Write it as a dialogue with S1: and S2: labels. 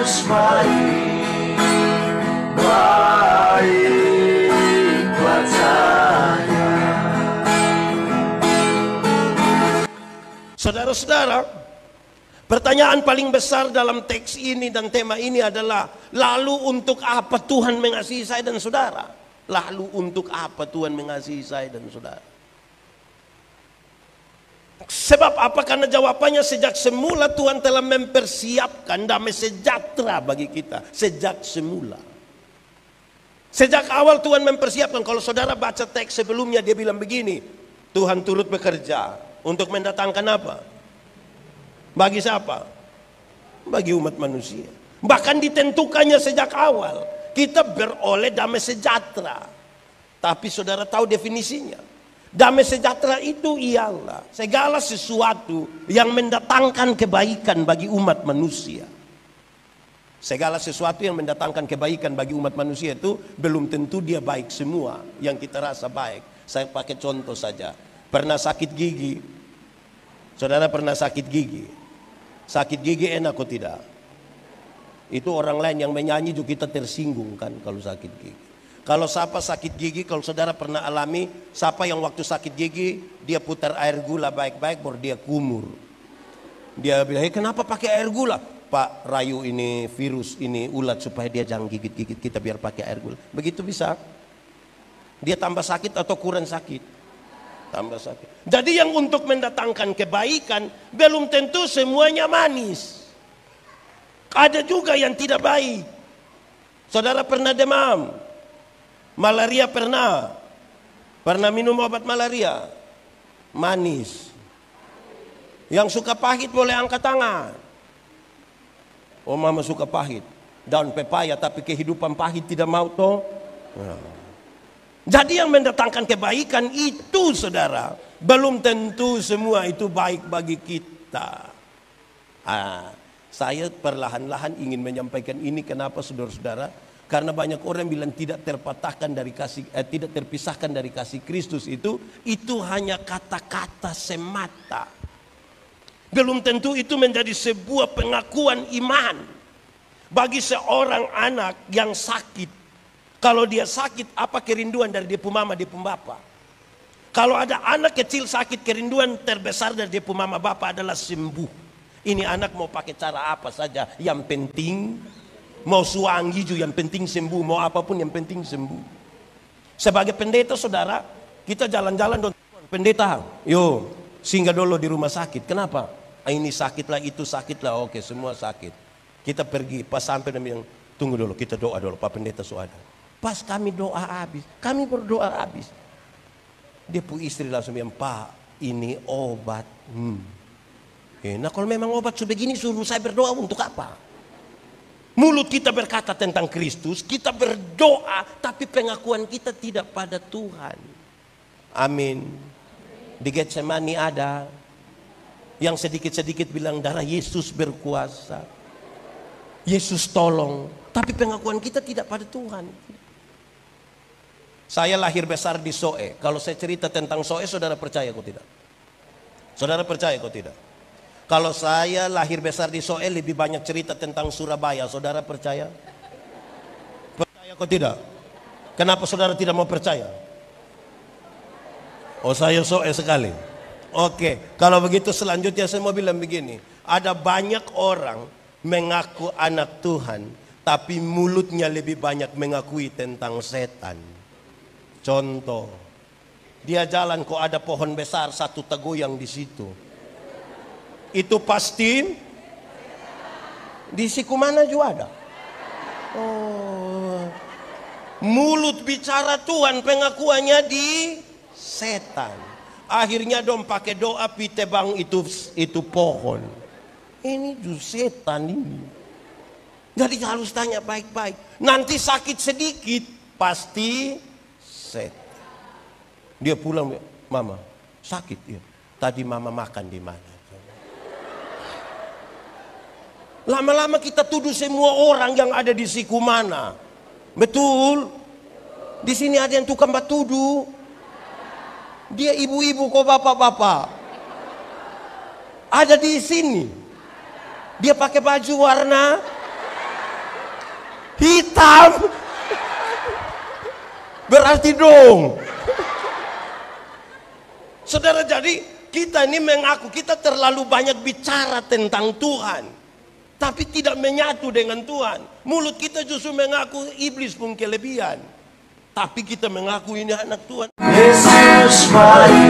S1: asmai, baik buat saya.
S2: Saudara-saudara, pertanyaan paling besar dalam teks ini dan tema ini adalah, lalu untuk apa Tuhan mengasihi saya dan saudara? Lalu untuk apa Tuhan mengasihi saya dan saudara? Sebab apa? Karena jawabannya sejak semula Tuhan telah mempersiapkan damai sejahtera bagi kita. Sejak semula. Sejak awal Tuhan mempersiapkan. Kalau saudara baca teks sebelumnya, dia bilang begini, Tuhan turut bekerja untuk mendatangkan apa? Bagi siapa? Bagi umat manusia. Bahkan ditentukannya sejak awal, kita beroleh damai sejahtera. Tapi saudara tahu definisinya? Damai sejahtera itu ialah segala sesuatu yang mendatangkan kebaikan bagi umat manusia. Segala sesuatu yang mendatangkan kebaikan bagi umat manusia itu belum tentu dia baik semua yang kita rasa baik. Saya pakai contoh saja. Pernah sakit gigi? Saudara pernah sakit gigi? Sakit gigi enak atau tidak? Itu orang lain yang menyanyi juga kita tersinggung kan kalau sakit gigi. Kalau siapa sakit gigi, kalau saudara pernah alami, siapa yang waktu sakit gigi dia putar air gula baik-baik baru dia kumur. Dia bilang, kenapa pakai air gula? Pak, rayu ini virus, ini ulat supaya dia jangan gigit-gigit kita biar pakai air gula. Begitu bisa. Dia tambah sakit atau kurang sakit? Tambah sakit. Jadi yang untuk mendatangkan kebaikan belum tentu semuanya manis. Ada juga yang tidak baik. Saudara pernah demam? Malaria pernah? Pernah minum obat malaria? Manis. Yang suka pahit boleh angkat tangan. Oh, mama suka pahit. Daun pepaya tapi kehidupan pahit tidak mau toh. Jadi yang mendatangkan kebaikan itu saudara, belum tentu semua itu baik bagi kita. Saya perlahan-lahan ingin menyampaikan ini, kenapa saudara-saudara? Karena banyak orang bilang tidak terpatahkan dari kasih, tidak terpisahkan dari kasih Kristus itu hanya kata-kata semata. Belum tentu itu menjadi sebuah pengakuan iman bagi seorang anak yang sakit. Kalau dia sakit, apa kerinduan dari dia mama, dia bapa? Kalau ada anak kecil sakit, kerinduan terbesar dari dia mama bapa adalah sembuh. Ini anak mau pakai cara apa saja, yang penting mau suang hijau, yang penting sembuh. Mau apapun yang penting sembuh. Sebagai pendeta saudara, kita jalan-jalan don pendeta, yo singgah dulu di rumah sakit. Kenapa? Ini sakit lah, itu sakit lah. Oke, semua sakit. Kita pergi, pas sampai dan bilang, tunggu dulu, kita doa dulu, Pak Pendeta so ada. Pas kami doa habis, kami berdoa habis, dia pun istri langsung bilang, Pak ini obat. Nah kalau memang obat sebegini suruh saya berdoa untuk apa? Mulut kita berkata tentang Kristus, kita berdoa, tapi pengakuan kita tidak pada Tuhan. Amin. Di Getsemani ada yang sedikit-sedikit bilang darah Yesus berkuasa, Yesus tolong, tapi pengakuan kita tidak pada Tuhan. Saya lahir besar di Soe. Kalau saya cerita tentang Soe, saudara percaya kok tidak? Saudara percaya kok tidak? Kalau saya lahir besar di Soe, lebih banyak cerita tentang Surabaya. Saudara percaya? Percaya kok tidak? Kenapa saudara tidak mau percaya? Oh, saya Soe sekali. Oke, kalau begitu selanjutnya saya mau bilang begini. Ada banyak orang mengaku anak Tuhan, tapi mulutnya lebih banyak mengakui tentang setan. Contoh, dia jalan kok ada pohon besar satu tegoyang di situ. Itu pasti di siku mana juga ada. Oh, mulut bicara Tuhan, pengakuannya di setan. Akhirnya dong pakai doa pitebang itu pohon. Ini tuh setan ini. Jadi harus tanya baik-baik. Nanti sakit sedikit pasti setan. Dia pulang, Mama sakit ya. Tadi Mama makan di mana? Lama-lama kita tuduh semua orang yang ada di siku mana. Betul? Di sini ada yang tukang batudu. Dia ibu-ibu kok bapak-bapak. Ada di sini. Dia pakai baju warna hitam. Berarti dong. Saudara, jadi kita ini mengaku kita terlalu banyak bicara tentang Tuhan, tapi tidak menyatu dengan Tuhan. Mulut kita justru mengaku iblis pun kelebihan, tapi kita mengaku ini anak Tuhan.
S1: Yesus mari.